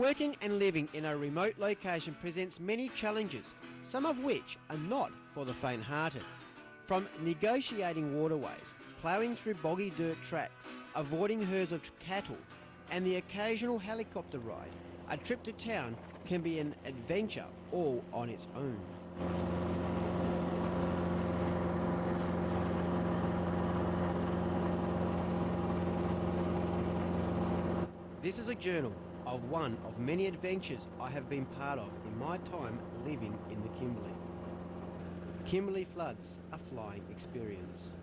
Working and living in a remote location presents many challenges, some of which are not for the faint-hearted. From negotiating waterways, ploughing through boggy dirt tracks, avoiding herds of cattle, and the occasional helicopter ride, a trip to town can be an adventure all on its own. This is a journal of one of many adventures I have been part of in my time living in the Kimberley. Kimberley floods, a flying experience.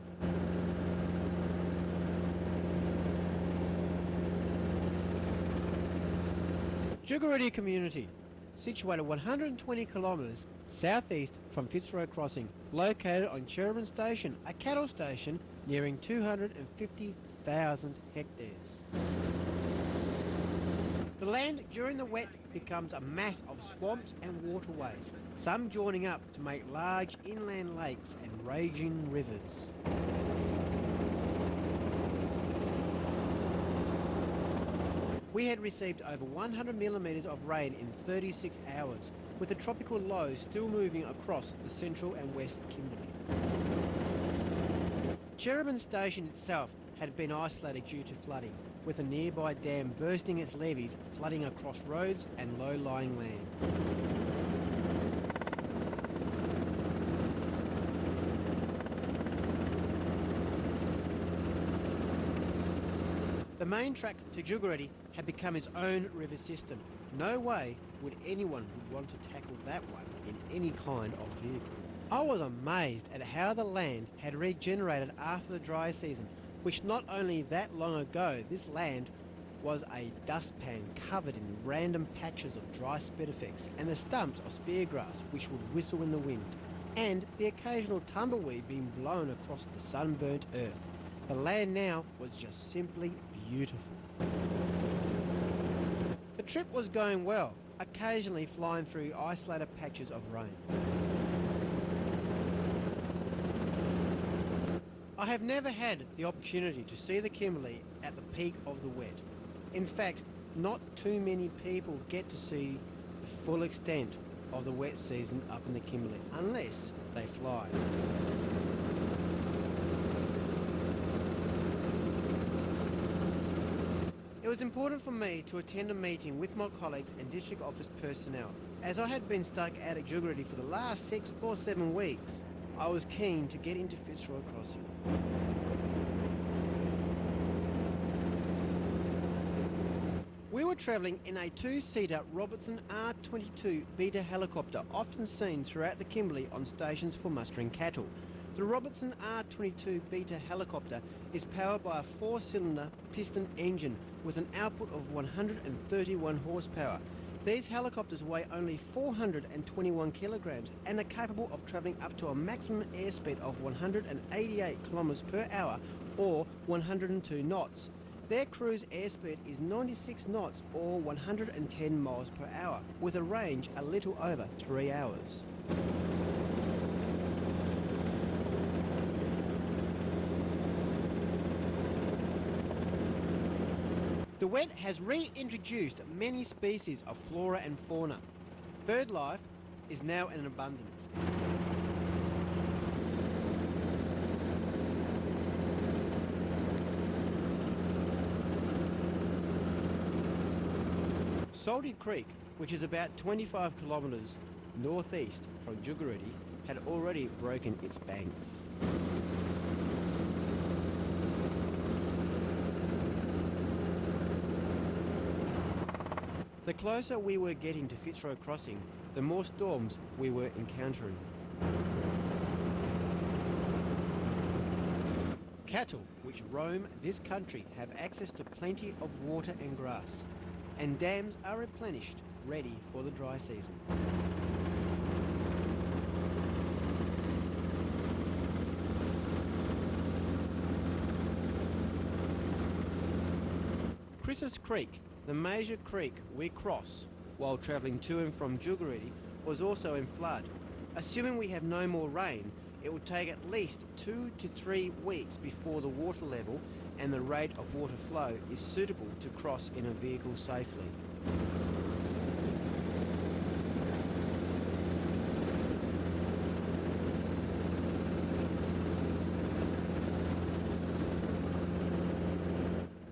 Djugerari Community, situated 120 kilometres southeast from Fitzroy Crossing, located on Cherrabun Station, a cattle station nearing 250,000 hectares. The land during the wet becomes a mass of swamps and waterways, some joining up to make large inland lakes and raging rivers. We had received over 100 millimetres of rain in 36 hours, with the tropical low still moving across the central and west Kimberley. Cherrabun Station itself had been isolated due to flooding, with a nearby dam bursting its levees, flooding across roads and low-lying land. The main track to Djugerari had become its own river system. No way would anyone want to tackle that one in any kind of vehicle. I was amazed at how the land had regenerated after the dry season, which not only that long ago, this land was a dustpan covered in random patches of dry spedifex and the stumps of speargrass which would whistle in the wind, and the occasional tumbleweed being blown across the sunburnt earth. The land now was just simply beautiful. The trip was going well, occasionally flying through isolated patches of rain. I have never had the opportunity to see the Kimberley at the peak of the wet. In fact, not too many people get to see the full extent of the wet season up in the Kimberley, unless they fly. It was important for me to attend a meeting with my colleagues and district office personnel. As I had been stuck out at Djugerari for the last 6 or 7 weeks, I was keen to get into Fitzroy Crossing. We were travelling in a 2-seater Robertson R22 beta helicopter, often seen throughout the Kimberley on stations for mustering cattle. The Robertson R22 beta helicopter is powered by a 4-cylinder piston engine with an output of 131 horsepower. These helicopters weigh only 421 kilograms and are capable of travelling up to a maximum airspeed of 188 kilometers per hour or 102 knots. Their cruise airspeed is 96 knots or 110 miles per hour, with a range a little over 3 hours. The wet has reintroduced many species of flora and fauna. Bird life is now in abundance. Salty Creek, which is about 25 kilometres northeast from Djugerari, had already broken its banks. The closer we were getting to Fitzroy Crossing, the more storms we were encountering. Cattle which roam this country have access to plenty of water and grass, and dams are replenished, ready for the dry season. Chris's Creek, the major creek we cross while travelling to and from Djugerari, was also in flood. Assuming we have no more rain, it will take at least 2 to 3 weeks before the water level and the rate of water flow is suitable to cross in a vehicle safely.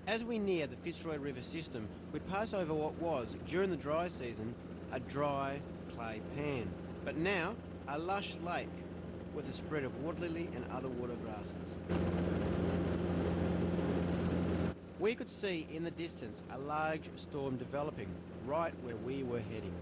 As we near the Fitzroy River system, we pass over what was, during the dry season, a dry clay pan, but now a lush lake with a spread of water lily and other water grasses. We could see in the distance a large storm developing right where we were heading.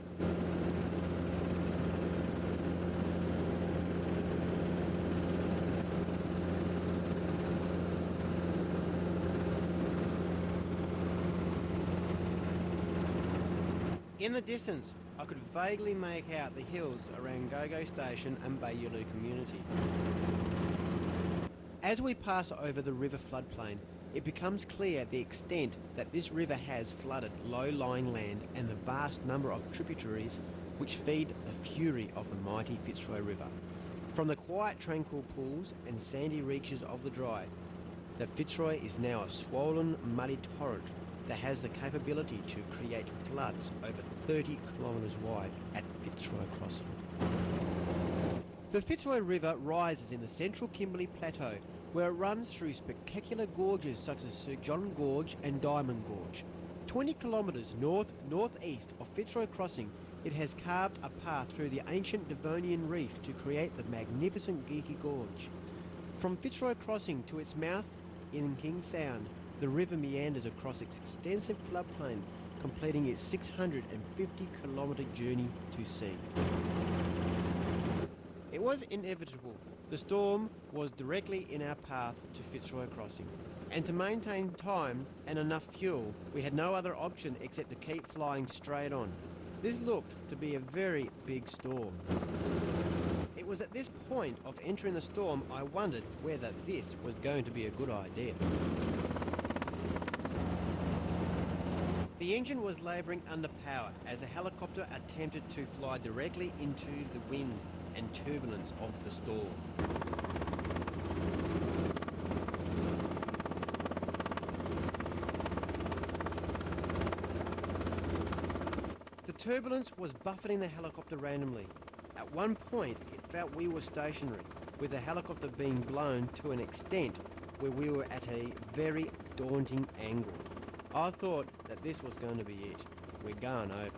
In the distance, I could vaguely make out the hills around Djugerari Station and Djugerari Community. As we pass over the river floodplain, it becomes clear the extent that this river has flooded low-lying land and the vast number of tributaries which feed the fury of the mighty Fitzroy River. From the quiet tranquil pools and sandy reaches of the Dry, the Fitzroy is now a swollen, muddy torrent that has the capability to create floods over 30 kilometres wide at Fitzroy Crossing. The Fitzroy River rises in the central Kimberley Plateau, where it runs through spectacular gorges such as Sir John Gorge and Diamond Gorge. 20 kilometres north-northeast of Fitzroy Crossing, it has carved a path through the ancient Devonian reef to create the magnificent Geeky Gorge. From Fitzroy Crossing to its mouth in King Sound, the river meanders across its extensive floodplain, completing its 650-kilometre journey to sea. It was inevitable. The storm was directly in our path to Fitzroy Crossing, and to maintain time and enough fuel, we had no other option except to keep flying straight on. This looked to be a very big storm. It was at this point of entering the storm I wondered whether this was going to be a good idea. The engine was labouring under power as the helicopter attempted to fly directly into the wind and turbulence of the storm. The turbulence was buffeting the helicopter randomly. At one point it felt we were stationary, with the helicopter being blown to an extent where we were at a very daunting angle. I thought that this was going to be it. We're going over.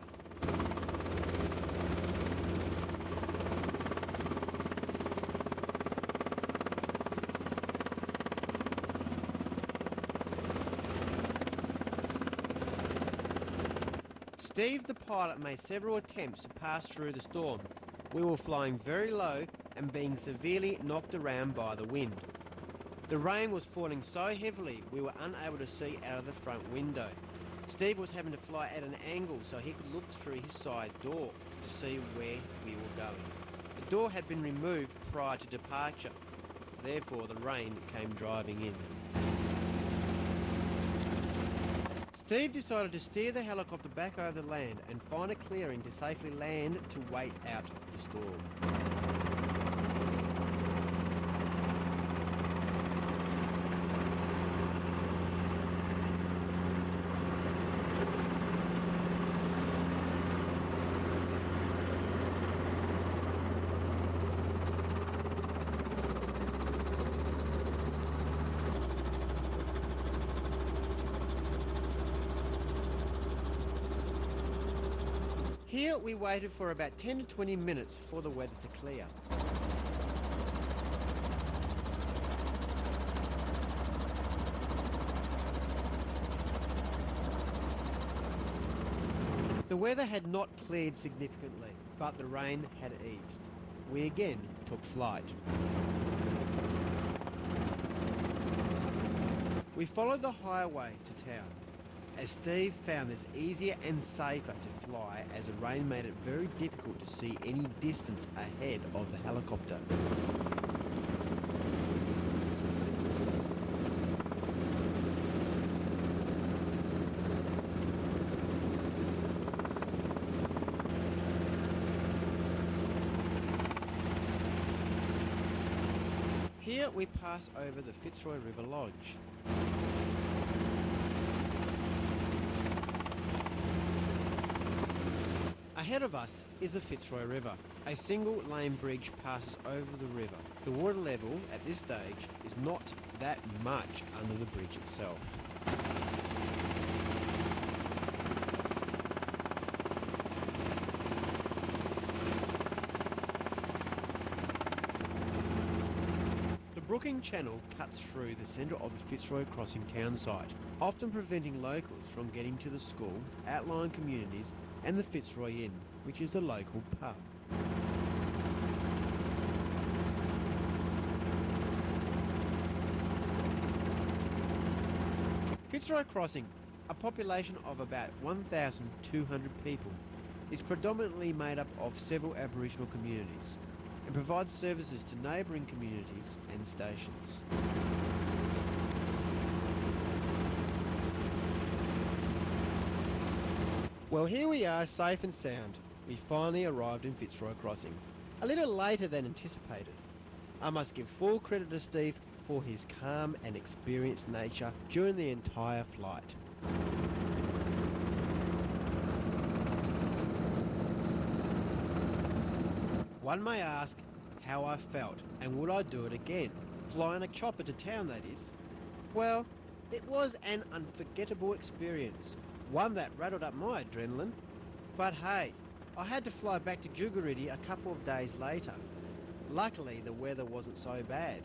Steve the pilot made several attempts to pass through the storm. We were flying very low and being severely knocked around by the wind. The rain was falling so heavily we were unable to see out of the front window. Steve was having to fly at an angle so he could look through his side door to see where we were going. The door had been removed prior to departure, therefore the rain came driving in. Steve decided to steer the helicopter back over the land and find a clearing to safely land to wait out the storm. Here we waited for about 10 to 20 minutes for the weather to clear. The weather had not cleared significantly, but the rain had eased. We again took flight. We followed the highway to town, as Steve found this easier and safer to fly as the rain made it very difficult to see any distance ahead of the helicopter. Here we pass over the Fitzroy River Lodge. Ahead of us is the Fitzroy River. A single lane bridge passes over the river. The water level at this stage is not that much under the bridge itself. Crooking Channel cuts through the centre of the Fitzroy Crossing town site, often preventing locals from getting to the school, outlying communities and the Fitzroy Inn, which is the local pub. Fitzroy Crossing, a population of about 1,200 people, is predominantly made up of several Aboriginal communities and provides services to neighbouring communities and stations. Well, here we are, safe and sound. We finally arrived in Fitzroy Crossing, a little later than anticipated. I must give full credit to Steve for his calm and experienced nature during the entire flight. One may ask how I felt and would I do it again? Flying a chopper to town, that is. Well, it was an unforgettable experience, one that rattled up my adrenaline. But hey, I had to fly back to Djugerari a couple of days later. Luckily, the weather wasn't so bad.